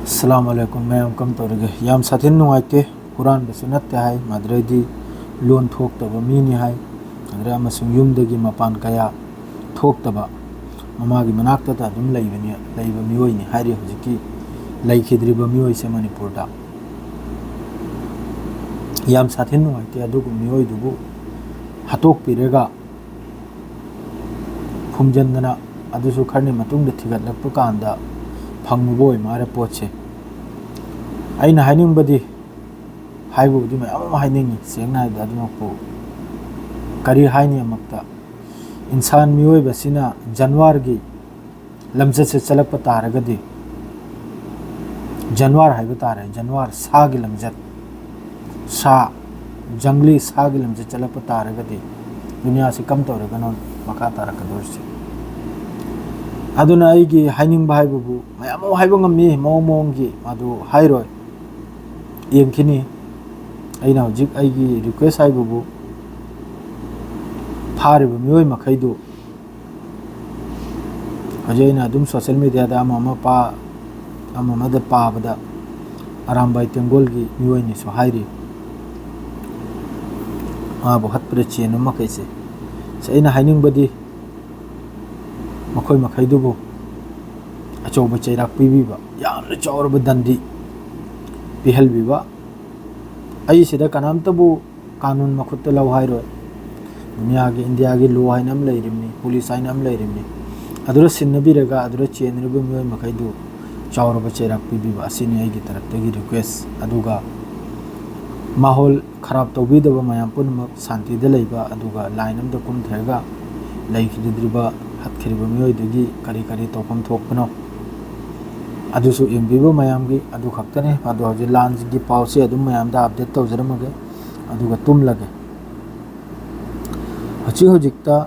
अस्सलामुअलैकुम मैं कम तौरगे याम साथिन नुआइते कुरान बस नत्ते हाय माद्रेदी लोन थोक्तबा मीनी हाय अदरे अमसुंग युमदगी मपान कया थोक्तबा ममागी मनाक्तता दुम लैबा मियोइनी हायरे हुजिकी लैखिद्रिबा मियोइसे मणिपुरदा याम साथिन नुआइते अदुगु मियोइदुबु हतोक पिरेगा फुमजंदना अदुसु खरने मतुंग थिगतलक्पा कांदा फंगबोय मारे पोचे अना हाइनिंगबदी हाइबुदी मैं हाइनिंगी सेंगना हाइबदा अदुमकपु करी हाइनी अमक्ता इंसान मियोइबसिना जानवर की लमजत से चलप तारगदी जानवर हाइब तारे जानवर सा की लमजत सा जंगली सा की लमजत चलप तारगदी दुनिया से कम तौरगनो मका तारकदोरसे अदुना आइगी हाइनिंग बाहाइबुबु मयाम हाइबो ngami मोंगी मादु हाइरोय येंखिनी अइना हुजिक आइगी रिक्वेस्ट हाइबुबु फारिबु मियोय मखैदु अजयना अदुम सोशल मीडिया दा अममद पाबदा अरामबाई तेंगोल की मियोयनि सो हाइरि माबु हतप्रे चेनु मखैसे सैना हाइनिंग बदी मखोय मखैदुबु अचौब चैराक पीबीबा यामना चौरब दंडी पिहलबीबा अइसिदा कनामतबु कानून मखुत्त लौ हाइरोय दुनिया की इंडिया की लो हाइनम लैरिमनी पुलिस हाइनम लैरिमनी अदुरा सिन्नबीरगा अदुरा चेनरबु मियोय मखैदु चौरब चैराक पीबीबा असिनि आइगी तरफतगी रिक्वेस्ट अदुगा माहौल खराब तौबीदबा मयाम पुनमक शांतिदा लैबा अदुगा लाइन अमदा कुमथरगा लैखिद्रिबा हत्खिरिबा मियोयदुगी करी करी तौफम थोकपनो अदुसु यंगबीबा मयामगी अदु खक्तने अदु हजे लांस की पाउसे अदुम मयामदा अपडेट तौजरमगे अदुगा तुमलगे हजिकता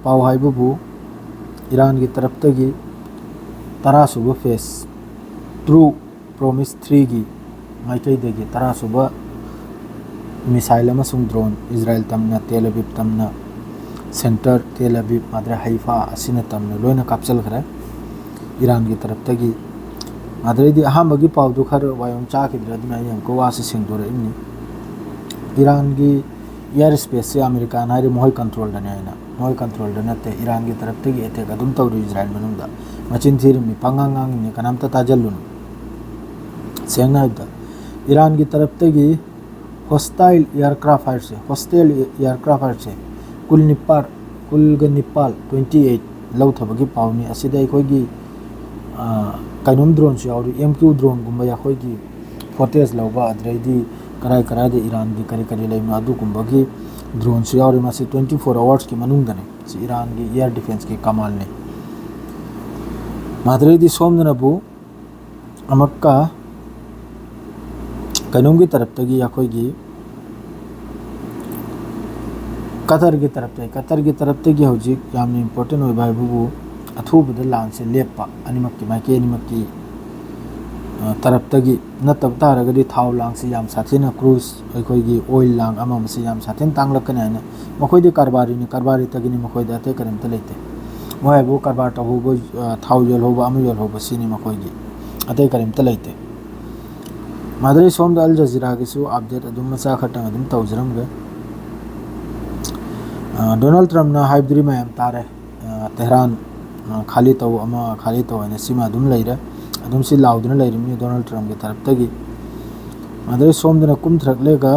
पाउ हाइबुबु ईरान की तरफतगी 10 सुबह फेस ट्रू प्रोमिस 3 की माइकैदगी 10 सुबह मिसाइल अमसुंग ड्रोन इजराइल तमना तेल अवीव तमना सेंटर तेल अवीव माद्रे हाइफा असिना तमना लोइना कापचलखरे ईरान की तरफतगी माद्रेदी अहामबगी पाउदु खर वायम चाखिद्रे अदुना यंको वासे सिंगदोरइमनी ईरान की एयर स्पेस से अमेरिका नारी मोहल कंट्रोल दने आइना मोहल कंट्रोल दनते ईरान की तरफतगी अटैक अदुम तौरु इजराइल मनुंदा मचिन थिरिमि पंगांगांगनि कनामता ताजल्लुनु सेंगनाइदा ईरान की तरफतगी हॉस्टाइल एयरक्राफ्ट से कुल निपाल 28 लौथबगी पाउनी असिदा अखोगी कइनोम ड्रोन से यावरी MQ ड्रोन गुम्बा याखोगी फोटेज लौबा अद्रेदी कराय कराय ईरान की करी करी लैम अदुगुम्बगी ड्रोन से यावरी मासे 24 आवर्स की मनुंगदने ईरान की एयर डिफेंस की कमाल ने माद्रेदी सोमदनबु अमक्का कइनोम की तरफतगी याखोगी कतर की तरफतगी हौजिक यामना इम्पोर्टेंट होइबा हाइबुबु अथुबदा लान से लेपा अनिमक्की माइके अनिमक्की तरफतगी नतब तारगदी थाव लांग से याम साथेना क्रूज अखोगी ऑयल लांग अमम से याम साथेन तांगलकने हाइना मखोइदि कारबारी तगिनि मखोइदा अते करिमता लेते मोहाइबु कारबार तहोबो थाव यल होबा अम यल होबा सिनि मखोइगी अते करिमता लेते माद्रे सोमदा अल जजीरा गिसु अपडेट अदुम मचा खटंग अदुम तौजरमगे डोनाल्ड ट्रम्प ना हाइब्द्री मयाम तारे तेहरान खाली तौ अने सिमा अदुम लैरे अदुम सि लाउदना लैरिमनि डोनाल्ड ट्रम्प की तरफतगी माद्रे सोमदना कुमथ्रकलेगा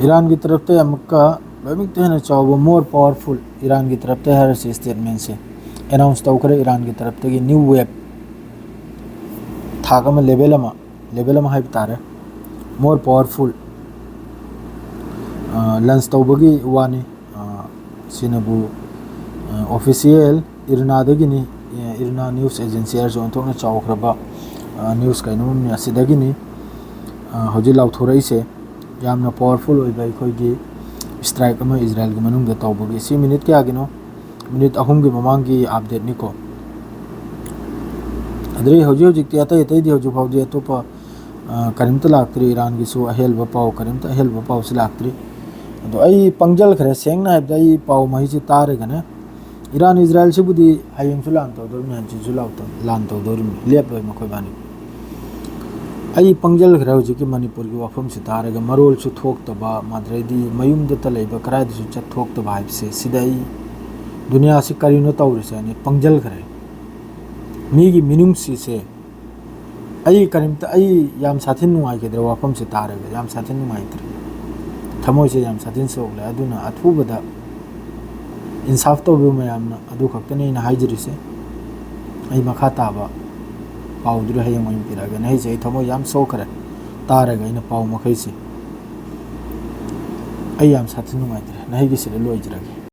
ईरान की तरफ से अमक्का चाव मोर पावरफुल ईरान की तरफ से हर स्टेटमेंट से अनाउंस तौखरे ईरान की तरफ से न्यू वेब थागम लेवल हाइब तारे मोर पावरफुल लंच तौबगी वानी सिनबु ऑफिशियल इरनादगिनी इरना न्यूज़ एजेंसी जो अंतोना चावखरबा न्यूज़ कइनोम असिदगिनी हौजि लाउथोरइसे यामना पावरफुल होइबा अखोगी स्ट्राइक अमा इजराइल की मनुंग तौबगी सी मिनट क्या गिनो मिनट अहुम की ममांग की अपडेट निको अदरे हौजी हौजिक अतई अतई दी हौजी फाउदी अतोपा करीमता लाक्तरी ईरान की सु अहेलबा पाव करीमता अहेलबा पाव से लाक्तरी अदो आई पंगजल खरे सेंगना हाइबदा आई पाव मही से तारगने ईरान इजराइल से बुदी हयेंग सु लान तौदोरमी हंची सु लान तौदोरमी लेपलोय मखोय बानी आई पंगजल खरे हौजी की मणिपुर की वाफम से तारगा मरोल सु थोक्तबा माद्रेदी मयुमदता लैबा करायदसु चथोक्तबा हाइबसे सिदाई दुनिया से करीनो तौरिसे अनि पंगजल खरे मीगी मिनुंग से आई करीमता आई याम साथिन नुआइगेद्रे वाफम से तारगा याम साथिन नुआइद्रे थमोय से याम साथिन सोगले अदुना अथुबदा इंसाफ तौबो मयामना अदु खक्तने ना हाइजरिसे आई मखा ताबा पाउदुरे हयेंग मोइन पिरागा नै से थमोय याम सोखरे तारगा इन पाउ मखैसे आई याम साथिन नुआइद्रे नै गिसिले लोइजरागे